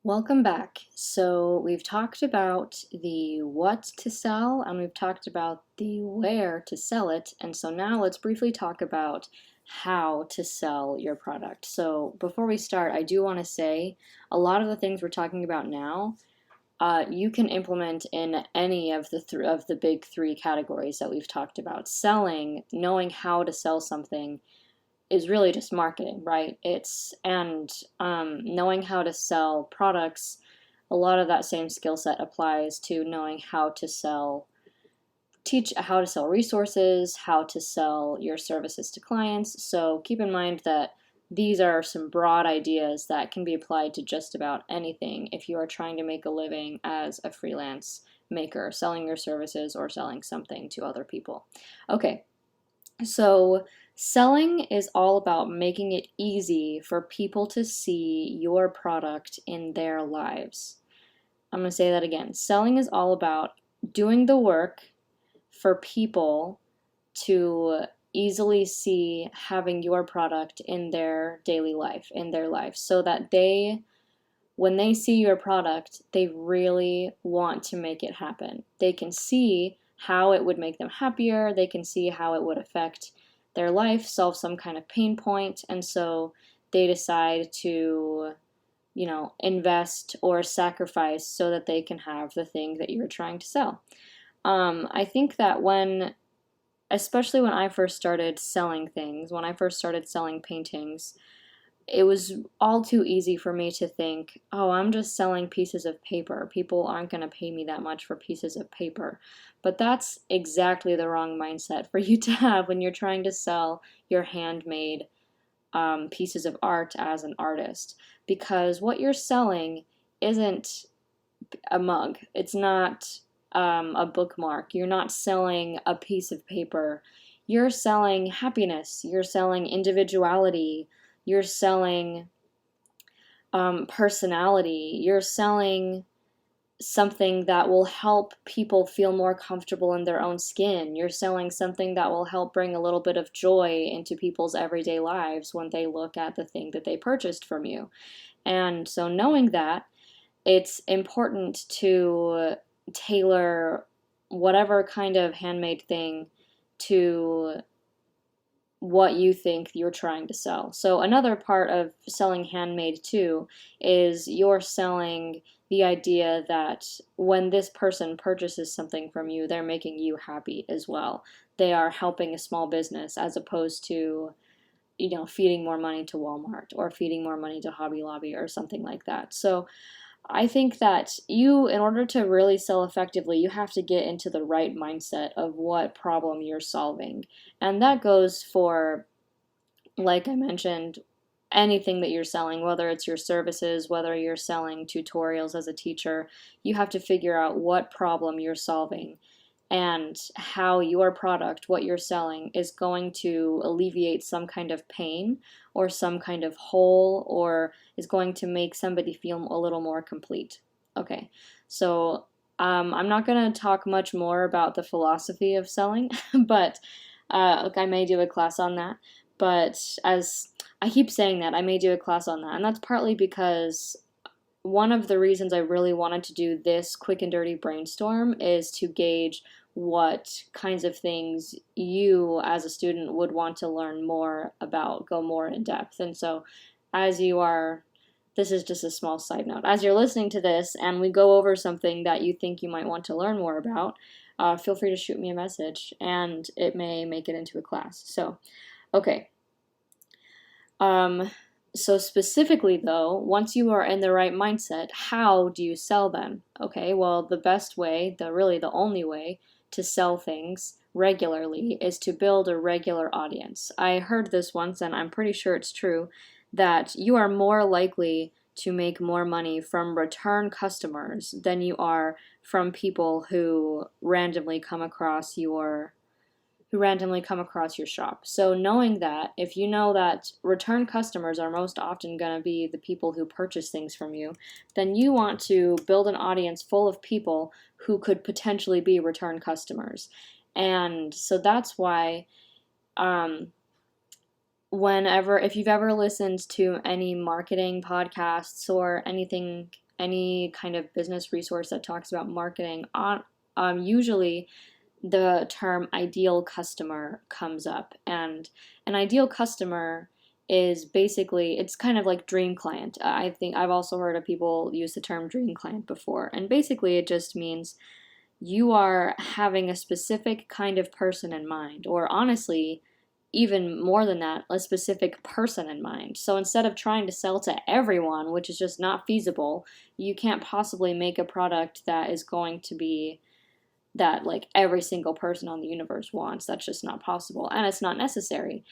Welcome back. So we've talked about the what to sell and we've talked about the where to sell it. And so now let's briefly talk about how to sell your product. So before we start, I do want to say a lot of the things we're talking about now, you can implement in any of the big three categories that we've talked about. Selling, knowing how to sell something is really just marketing, right? Knowing how to sell products. A lot of that same skill set applies to knowing how to teach how to sell resources, how to sell your services to clients. So keep in mind that these are some broad ideas that can be applied to just about anything if you are trying to make a living as a freelance maker, selling your services or selling something to other people. Okay, so selling is all about making it easy for people to see your product in their lives. I'm going to say that again. Selling is all about doing the work for people to easily see having your product in their daily life, in their life, so that when they see your product, they really want to make it happen. They can see how it would make them happier. They can see how it would affect their life, solve some kind of pain point, and so they decide to, invest or sacrifice so that they can have the thing that you're trying to sell. I think that especially when I first started selling things, when I first started selling paintings, it was all too easy for me to think, oh, I'm just selling pieces of paper. People aren't going to pay me that much for pieces of paper. But that's exactly the wrong mindset for you to have when you're trying to sell your handmade pieces of art as an artist. Because what you're selling isn't a mug, it's not a bookmark, you're not selling a piece of paper. You're selling happiness, you're selling individuality, you're selling personality. You're selling something that will help people feel more comfortable in their own skin. You're selling something that will help bring a little bit of joy into people's everyday lives when they look at the thing that they purchased from you. And so knowing that, it's important to tailor whatever kind of handmade thing to what you think you're trying to sell. So another part of selling handmade too is you're selling the idea that when this person purchases something from you, they're making you happy as well. They are helping a small business as opposed to, feeding more money to Walmart or feeding more money to Hobby Lobby or something like that. So I think that in order to really sell effectively, you have to get into the right mindset of what problem you're solving. And that goes for, like I mentioned, anything that you're selling, whether it's your services, whether you're selling tutorials as a teacher, you have to figure out what problem you're solving and how your product, what you're selling, is going to alleviate some kind of pain or some kind of hole or is going to make somebody feel a little more complete. Okay, so I'm not going to talk much more about the philosophy of selling, but I may do a class on that. But as I keep saying that, I may do a class on that, and that's partly because one of the reasons I really wanted to do this quick and dirty brainstorm is to gauge what kinds of things you as a student would want to learn more about, go more in depth. And so this is just a small side note, as you're listening to this and we go over something that you think you might want to learn more about, feel free to shoot me a message and it may make it into a class. So, okay. So specifically though, once you are in the right mindset, how do you sell them? Okay, well, the best way, really the only way to sell things regularly is to build a regular audience. I heard this once and I'm pretty sure it's true that you are more likely to make more money from return customers than you are from people who randomly come across your shop. So knowing that, if you know that return customers are most often going to be the people who purchase things from you, then you want to build an audience full of people who could potentially be return customers. And so that's why if you've ever listened to any marketing podcasts or anything any kind of business resource that talks about marketing, usually the term ideal customer comes up. And an ideal customer is basically, it's kind of like dream client. I think I've also heard of people use the term dream client before. And basically it just means you are having a specific kind of person in mind, or honestly, even more than that, a specific person in mind. So instead of trying to sell to everyone, which is just not feasible, you can't possibly make a product that is going to be that like every single person on the universe wants. That's just not possible, and it's not necessary.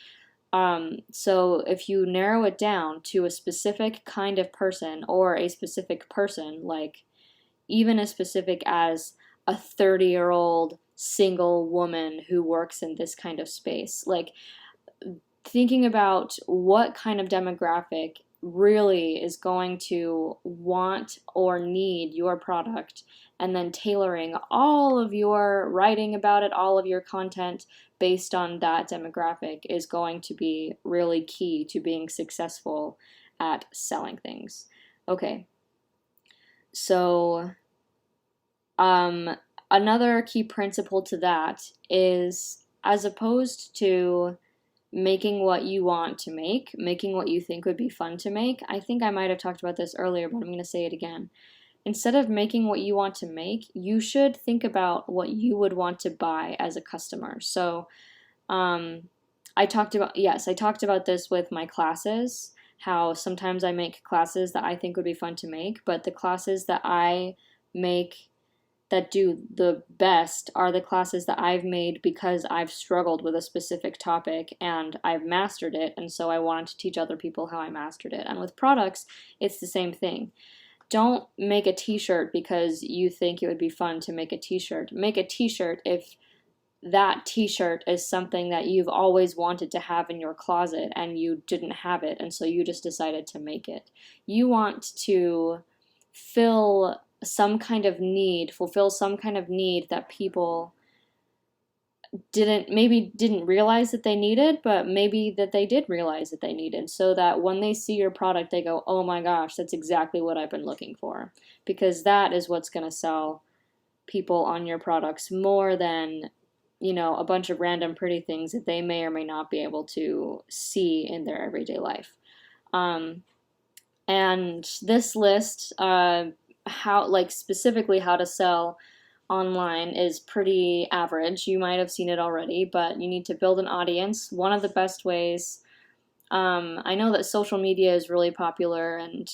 So if you narrow it down to a specific kind of person, or a specific person, like even as specific as a 30-year-old single woman who works in this kind of space, like thinking about what kind of demographic really is going to want or need your product, and then tailoring all of your writing about it, all of your content based on that demographic is going to be really key to being successful at selling things. Okay, so another key principle to that is, as opposed to making what you want to make, making what you think would be fun to make. I think I might have talked about this earlier, but I'm going to say it again. Instead of making what you want to make, you should think about what you would want to buy as a customer. So I talked about this with my classes, how sometimes I make classes that I think would be fun to make, but the classes that I make that do the best are the classes that I've made because I've struggled with a specific topic and I've mastered it, and so I wanted to teach other people how I mastered it. And with products, it's the same thing. Don't make a t-shirt because you think it would be fun to make a t-shirt. Make a t-shirt if that t-shirt is something that you've always wanted to have in your closet and you didn't have it, and so you just decided to make it. You want to fulfill some kind of need that people didn't realize that they needed, but maybe that they did realize that they needed, so that when they see your product, they go, oh my gosh, that's exactly what I've been looking for. Because that is what's going to sell people on your products more than, a bunch of random pretty things that they may or may not be able to see in their everyday life. And this list, specifically how to sell online, is pretty average. You might have seen it already, but you need to build an audience. One of the best ways, I know that social media is really popular, and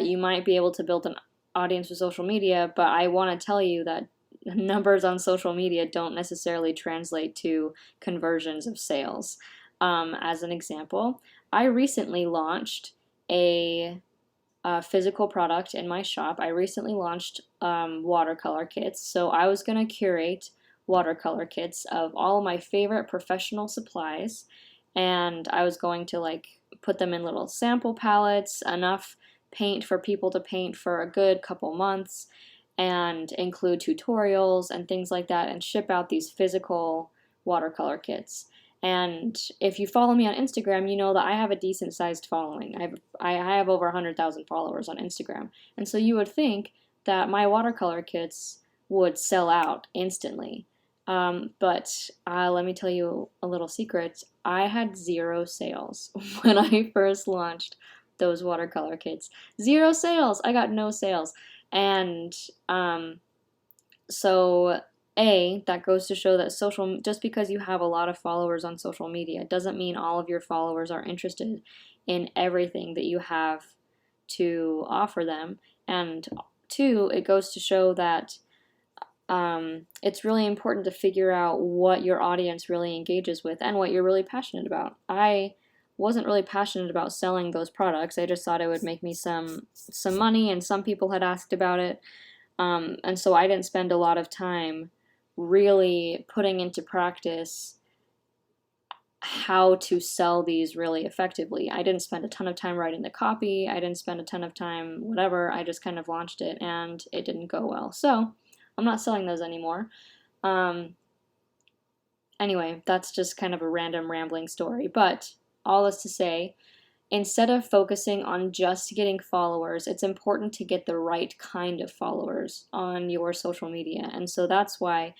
you might be able to build an audience with social media, but I want to tell you that numbers on social media don't necessarily translate to conversions of sales. As an example, I recently launched a physical product in my shop. I recently launched watercolor kits. So I was going to curate watercolor kits of all of my favorite professional supplies, and I was going to put them in little sample palettes, enough paint for people to paint for a good couple months, and include tutorials and things like that, and ship out these physical watercolor kits. And if you follow me on Instagram, you know that I have a decent sized following. I have over 100,000 followers on Instagram. And so you would think that my watercolor kits would sell out instantly. But let me tell you a little secret. I had 0 sales when I first launched those watercolor kits. 0 sales! I got no sales. And so that goes to show that just because you have a lot of followers on social media doesn't mean all of your followers are interested in everything that you have to offer them. And 2, it goes to show that it's really important to figure out what your audience really engages with and what you're really passionate about. I wasn't really passionate about selling those products. I just thought it would make me some money, and some people had asked about it. And so I didn't spend a lot of time really putting into practice how to sell these really effectively. I didn't spend a ton of time writing the copy. I didn't spend a ton of time whatever. I just kind of launched it, and it didn't go well. So I'm not selling those anymore. Anyway, that's just kind of a random rambling story. But all is to say, instead of focusing on just getting followers, it's important to get the right kind of followers on your social media. And so that's why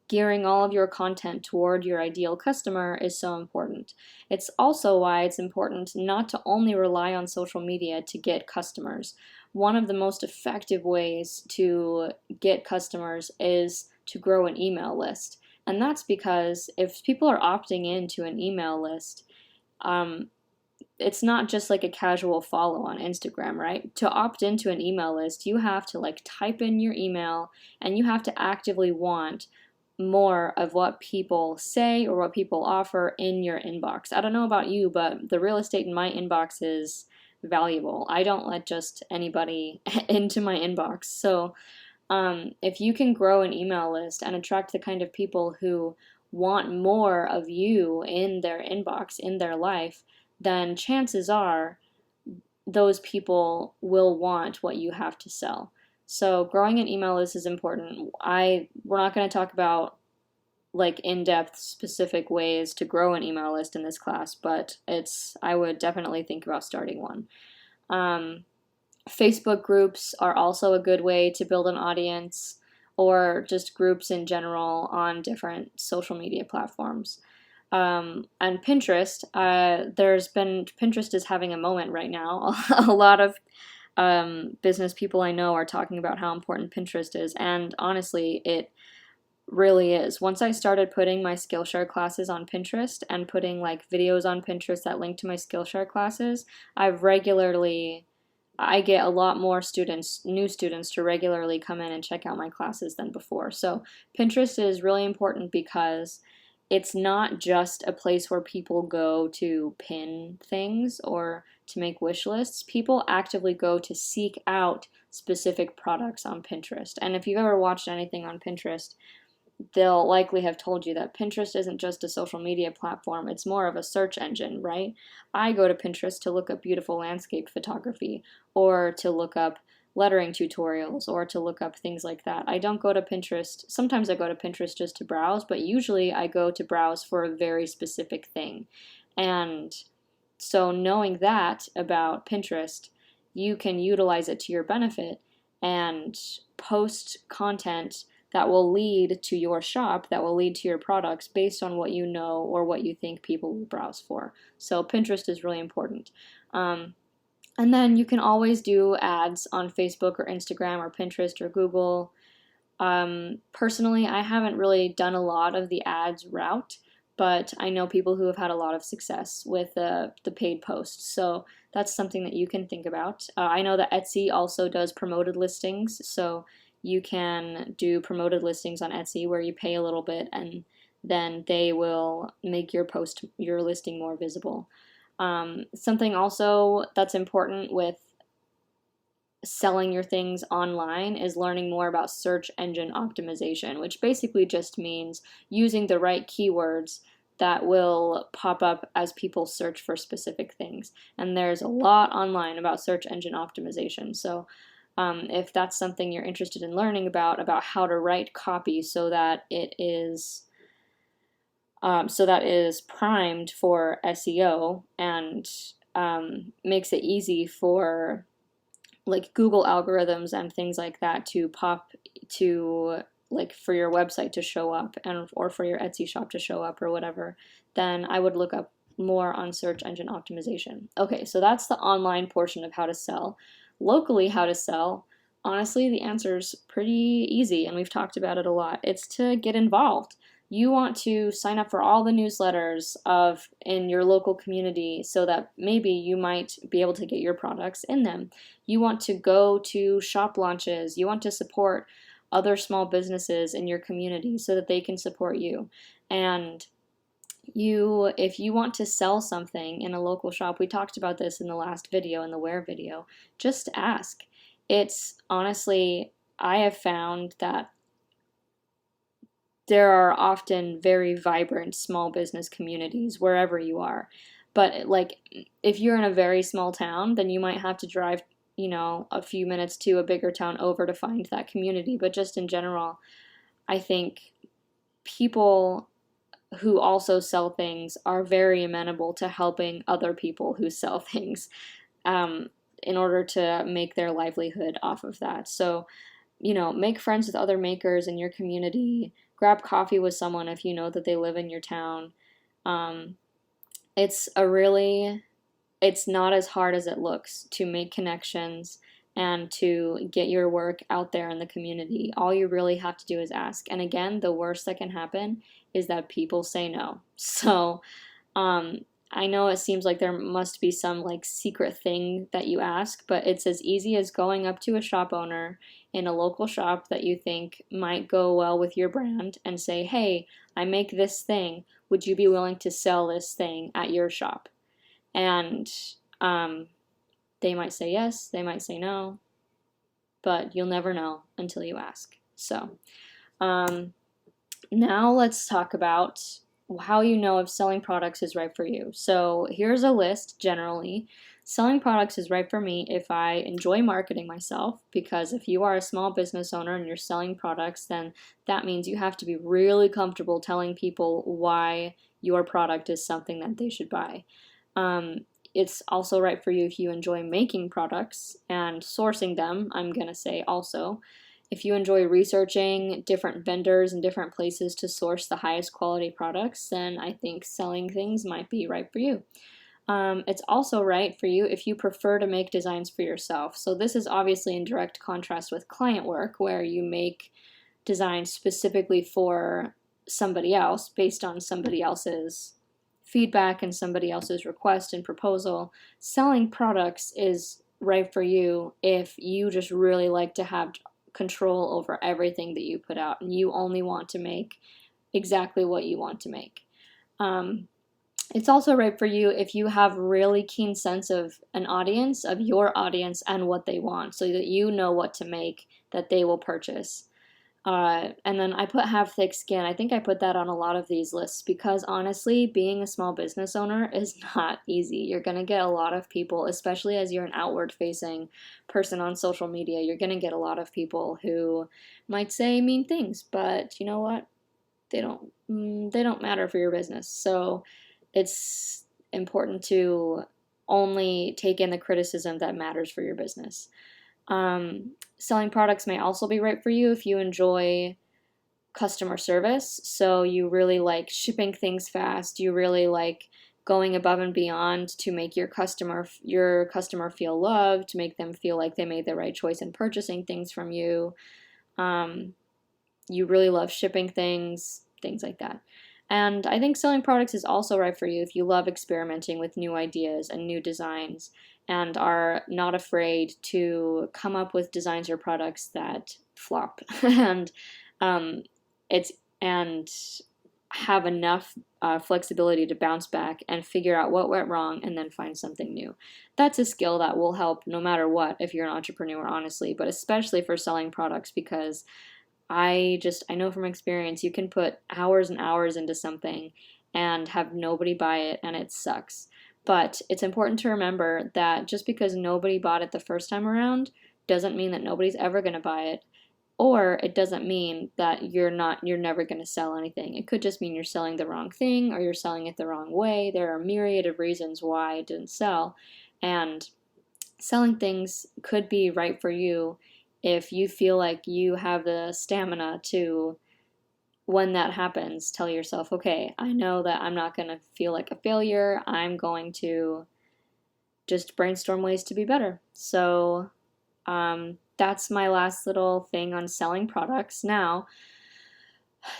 gearing all of your content toward your ideal customer is so important. It's also why it's important not to only rely on social media to get customers. One of the most effective ways to get customers is to grow an email list. And that's because if people are opting into an email list, it's not just like a casual follow on Instagram, right? To opt into an email list, you have to like type in your email and you have to actively want more of what people say or what people offer in your inbox. I don't know about you, but the real estate in my inbox is valuable. I don't let just anybody into my inbox. So if you can grow an email list and attract the kind of people who want more of you in their inbox, in their life, then chances are those people will want what you have to sell. So growing an email list is important. We're not going to talk about like in-depth specific ways to grow an email list in this class, but I would definitely think about starting one. Facebook groups are also a good way to build an audience, or just groups in general on different social media platforms. And Pinterest, Pinterest is having a moment right now. A lot of business people I know are talking about how important Pinterest is, and honestly, it really is. Once I started putting my Skillshare classes on Pinterest and putting like videos on Pinterest that link to my Skillshare classes, I get a lot more new students to regularly come in and check out my classes than before. So Pinterest is really important because it's not just a place where people go to pin things or to make wish lists. People actively go to seek out specific products on Pinterest. And if you've ever watched anything on Pinterest, they'll likely have told you that Pinterest isn't just a social media platform, it's more of a search engine, right? I go to Pinterest to look up beautiful landscape photography, or to look up lettering tutorials, or to look up things like that. I don't go to Pinterest, sometimes I go to Pinterest just to browse, but usually I go to browse for a very specific thing. And so knowing that about Pinterest, you can utilize it to your benefit and post content that will lead to your shop, that will lead to your products based on what you know or what you think people will browse for. So Pinterest is really important. And then you can always do ads on Facebook or Instagram or Pinterest or Google. Personally, I haven't really done a lot of the ads route, but I know people who have had a lot of success with the paid posts. So that's something that you can think about. I know that Etsy also does promoted listings, so you can do promoted listings on Etsy where you pay a little bit and then they will make your listing more visible. Something also that's important with selling your things online is learning more about search engine optimization, which basically just means using the right keywords that will pop up as people search for specific things. And there's a lot online about search engine optimization. So if that's something you're interested in learning about how to write copy so that it is primed for SEO and makes it easy for like Google algorithms and things like that to pop to, like, for your website to show up or for your Etsy shop to show up or whatever, then I would look up more on search engine optimization. Okay, so that's the online portion of how to sell. Locally, how to sell, honestly, the answer's pretty easy, and we've talked about it a lot. It's to get involved. You want to sign up for all the newsletters in your local community so that maybe you might be able to get your products in them. You want to go to shop launches. You want to support other small businesses in your community so that they can support you. And if you want to sell something in a local shop, we talked about this in the last video, in the where video, just ask. It's honestly, I have found that there are often very vibrant small business communities wherever you are. But like, if you're in a very small town, then you might have to drive, a few minutes to a bigger town over to find that community. But just in general, I think people who also sell things are very amenable to helping other people who sell things, in order to make their livelihood off of that. So, make friends with other makers in your community. Grab coffee with someone if you know that they live in your town. Um, it's it's not as hard as it looks to make connections and to get your work out there in the community. All you really have to do is ask. And again, the worst that can happen is that people say no. So, I know it seems like there must be some like secret thing that you ask, but it's as easy as going up to a shop owner in a local shop that you think might go well with your brand and say, "Hey, I make this thing. Would you be willing to sell this thing at your shop?" And they might say yes, they might say no, but you'll never know until you ask. So, now let's talk about how you know if selling products is right for you. So here's a list generally. Selling products is right for me if I enjoy marketing myself, because if you are a small business owner and you're selling products, then that means you have to be really comfortable telling people why your product is something that they should buy. It's also right for you if you enjoy making products and sourcing them, I'm going to say also. If you enjoy researching different vendors and different places to source the highest quality products, then I think selling things might be right for you. It's also right for you if you prefer to make designs for yourself. So this is obviously in direct contrast with client work, where you make designs specifically for somebody else based on somebody else's feedback and somebody else's request and proposal. Selling products is right for you if you just really like to have control over everything that you put out and you only want to make exactly what you want to make. It's also right for you if you have really keen sense of an audience, of your audience and what they want, so that you know what to make that they will purchase. And then I put have thick skin. I think I put that on a lot of these lists because honestly, being a small business owner is not easy. You're going to get a lot of people, especially as you're an outward facing person on social media, you're going to get a lot of people who might say mean things, but you know what? They don't matter for your business. So it's important to only take in the criticism that matters for your business. Selling products may also be right for you if you enjoy customer service. So you really like shipping things fast. You really like going above and beyond to make your customer feel loved, to make them feel like they made the right choice in purchasing things from you. You really love shipping things like that. And I think selling products is also right for you if you love experimenting with new ideas and new designs and are not afraid to come up with designs or products that flop and it's and have enough flexibility to bounce back and figure out what went wrong and then find something new. That's a skill that will help no matter what if you're an entrepreneur, honestly, but especially for selling products, because I know from experience you can put hours and hours into something and have nobody buy it and it sucks. But it's important to remember that just because nobody bought it the first time around doesn't mean that nobody's ever going to buy it, or it doesn't mean that you're never going to sell anything. It could just mean you're selling the wrong thing or you're selling it the wrong way. There are a myriad of reasons why it didn't sell, and selling things could be right for you if you feel like you have the stamina to, when that happens, tell yourself, okay, I know that I'm not going to feel like a failure. I'm going to just brainstorm ways to be better. So that's my last little thing on selling products. Now,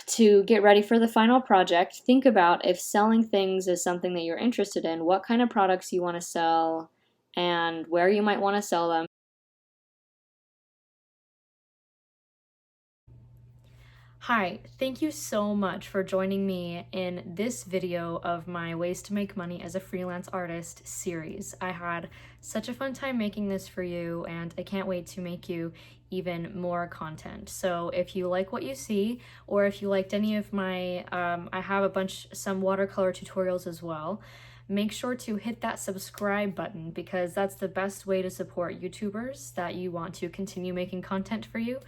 to get ready for the final project, think about if selling things is something that you're interested in, what kind of products you want to sell, and where you might want to sell them. Hi, thank you so much for joining me in this video of my Ways to Make Money as a Freelance Artist series. I had such a fun time making this for you, and I can't wait to make you even more content. So if you like what you see, or if you liked any of my, I have some watercolor tutorials as well, make sure to hit that subscribe button because that's the best way to support YouTubers that you want to continue making content for you.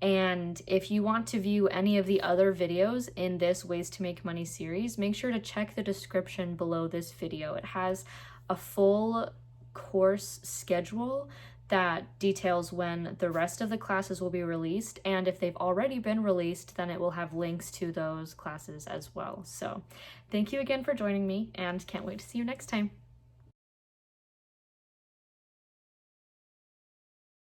And if you want to view any of the other videos in this Ways to Make Money series, make sure to check the description below this video. It has a full course schedule that details when the rest of the classes will be released, and if they've already been released, then it will have links to those classes as well. So thank you again for joining me, and can't wait to see you next time.